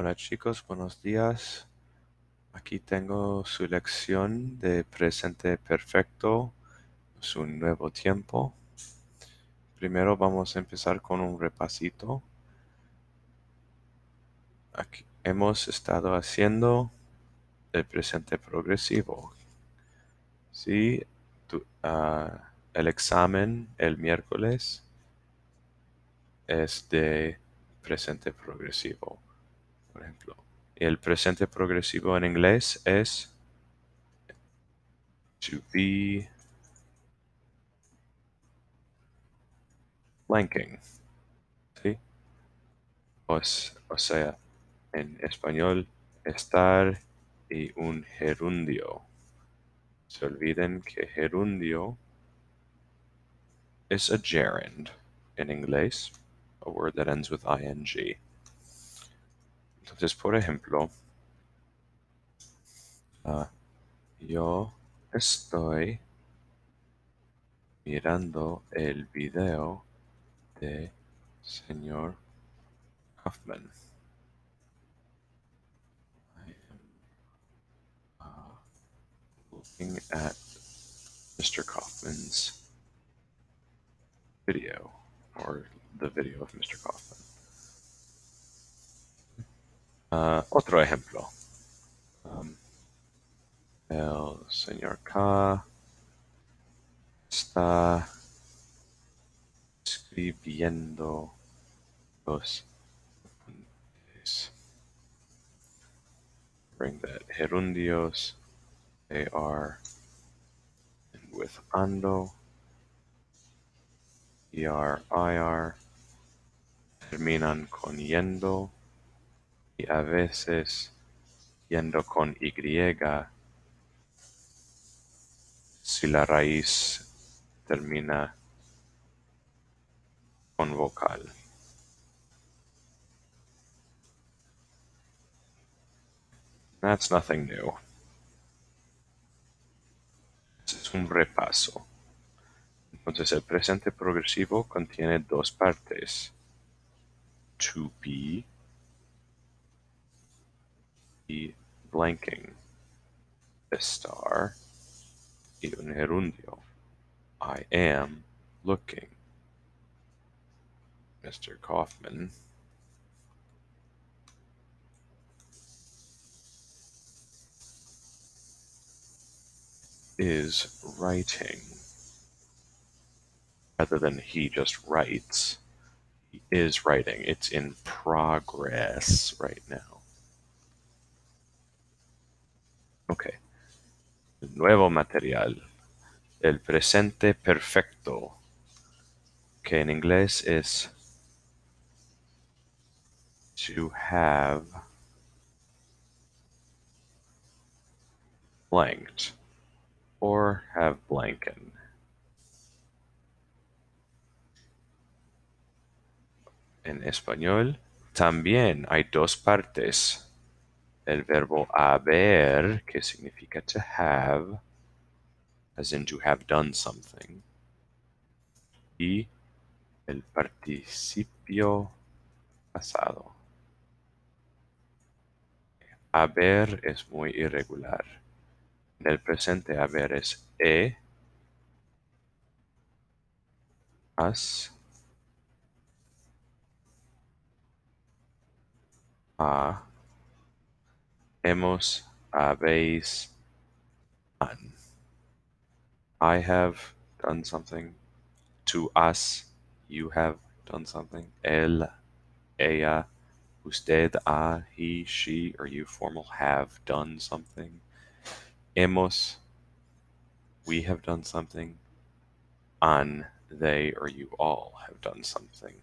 Hola chicos, buenos días. Aquí tengo su lección de Presente Perfecto, es un nuevo tiempo. Primero vamos a empezar con un repasito. Aquí hemos estado haciendo el presente progresivo. Sí, el examen el miércoles es de presente progresivo, por ejemplo. El presente progresivo en inglés es to be blanking. ¿Sí? O sea, en español, estar y un gerundio. Se olviden que gerundio is a gerund in inglés, a word that ends with ing. Entonces, por ejemplo, ah, yo estoy mirando el video de señor Kaufman. I am looking at Mr. Kaufman's video, or the video of Mr. Kaufman. Otro ejemplo. Um, el señor K está escribiendo los apuntes. Bring that gerundios, they are with ando, ir, terminan con yendo y a veces yendo con y si la raíz termina con vocal. That's nothing new. Es un repaso. Entonces el presente progresivo contiene dos partes. To be y blanking. Estar y un gerundio. I am looking. Mr. Kaufman is writing. Rather than he just writes, he is writing. It's in progress right now. Ok. El nuevo material. El presente perfecto. Que en inglés es to have blanked or have blanken. En español también hay dos partes. El verbo haber, que significa to have, as in to have done something, y el participio pasado. Haber es muy irregular. En el presente haber es has, ha, hemos, habéis, han. I have done something. To us, you have done something. Él, ella, usted, he, she, or you formal have done something. Hemos, we have done something. Han, they, or you all have done something.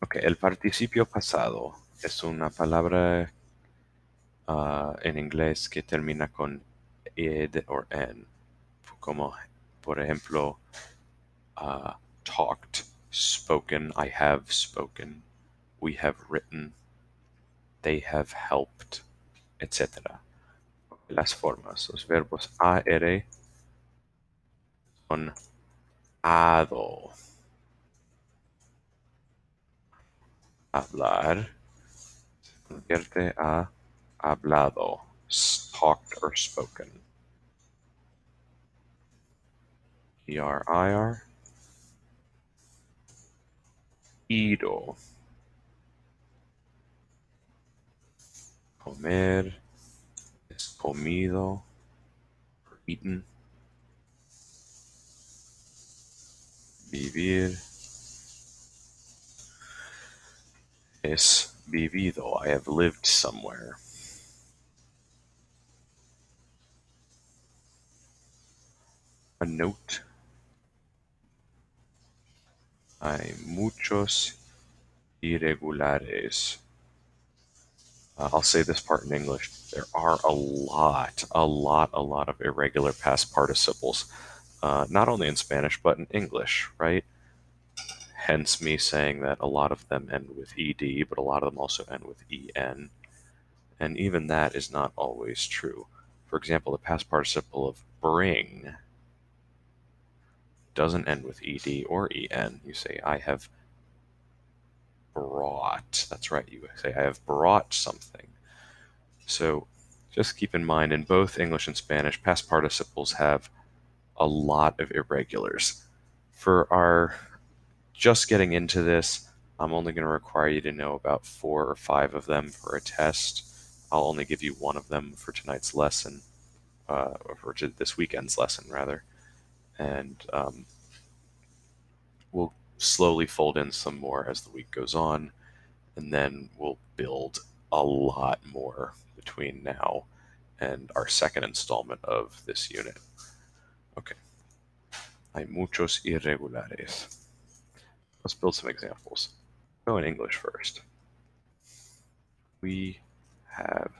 Ok, el participio pasado es una palabra en inglés que termina con ed o en, como por ejemplo talked, spoken, I have spoken, we have written, they have helped, etc. Las formas, los verbos ar son ado, Hablar. Convierte a hablado. Talked or spoken. ERIR. Ido. Comer. Es comido. Eaten. Vivir. Es vivido. I have lived somewhere. A note. Hay muchos irregulares. I'll say this part in English. There are a lot of irregular past participles, not only in Spanish, but in English, right? Hence me saying that a lot of them end with ed, but a lot of them also end with en. And even that is not always true. For example, the past participle of bring doesn't end with ed or en. You say, I have brought. That's right, you say, I have brought something. So just keep in mind, in both English and Spanish, past participles have a lot of irregulars. For our just getting into this, I'm only going to require you to know about 4 or 5 of them for a test. I'll only give you one of them for tonight's lesson, or for this weekend's lesson, rather. And we'll slowly fold in some more as the week goes on, and then we'll build a lot more between now and our second installment of this unit. Okay. Hay muchos irregulares. Let's build some examples. Go in English first. We have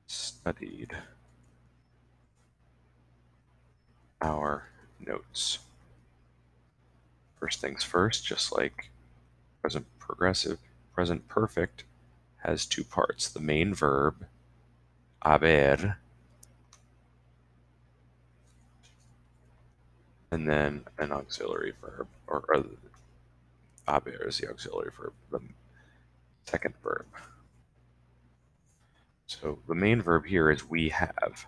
studied our notes. First things first, just like present progressive, present perfect has 2 parts. The main verb, haber, and then an auxiliary verb, or haber is the auxiliary verb, the second verb. So the main verb here is we have,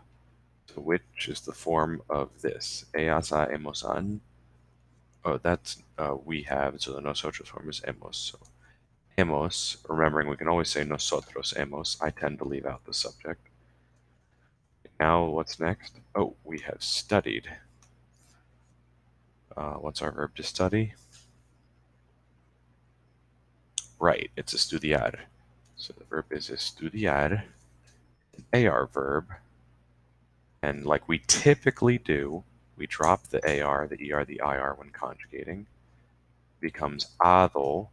so which is the form of this. Ella, hemos, han. Oh, that's we have, so the nosotros form is hemos. So hemos, remembering we can always say nosotros hemos. I tend to leave out the subject. Now what's next? Oh, we have studied. What's our verb to study? Right, it's estudiar. So the verb is estudiar, an AR verb. And like we typically do, we drop the AR, the ER, the IR when conjugating. Becomes ado.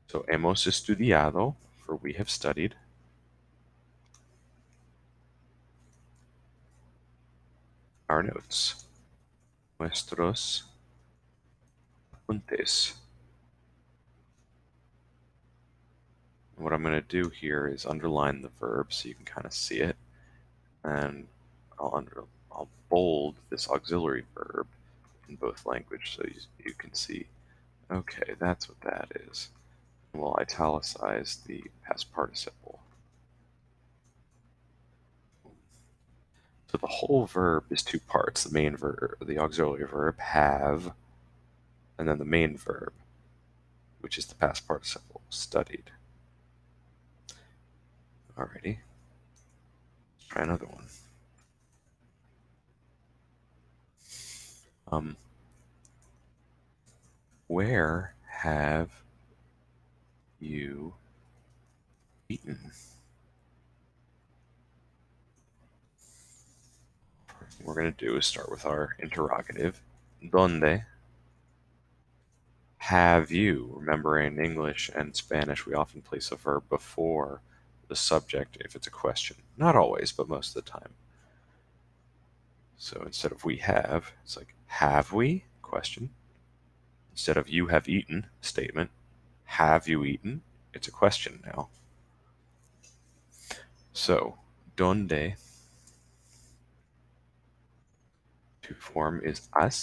So hemos estudiado, for we have studied. Our notes. Nuestros apuntes. What I'm going to do here is underline the verb so you can kind of see it. And I'll bold this auxiliary verb in both languages so you can see, okay, that's what that is. And we'll italicize the past participle. So the whole verb is 2 parts. The main verb, the auxiliary verb, have, and then the main verb, which is the past participle, studied. Alrighty. Let's try another one. Where have you eaten? What we're going to do is start with our interrogative. ¿Dónde have you? Remember, in English and Spanish, we often place a verb before the subject if it's a question. Not always, but most of the time. So instead of we have, it's like, have we? Question. Instead of you have eaten, statement. Have you eaten? It's a question now. So, ¿dónde? To form is us.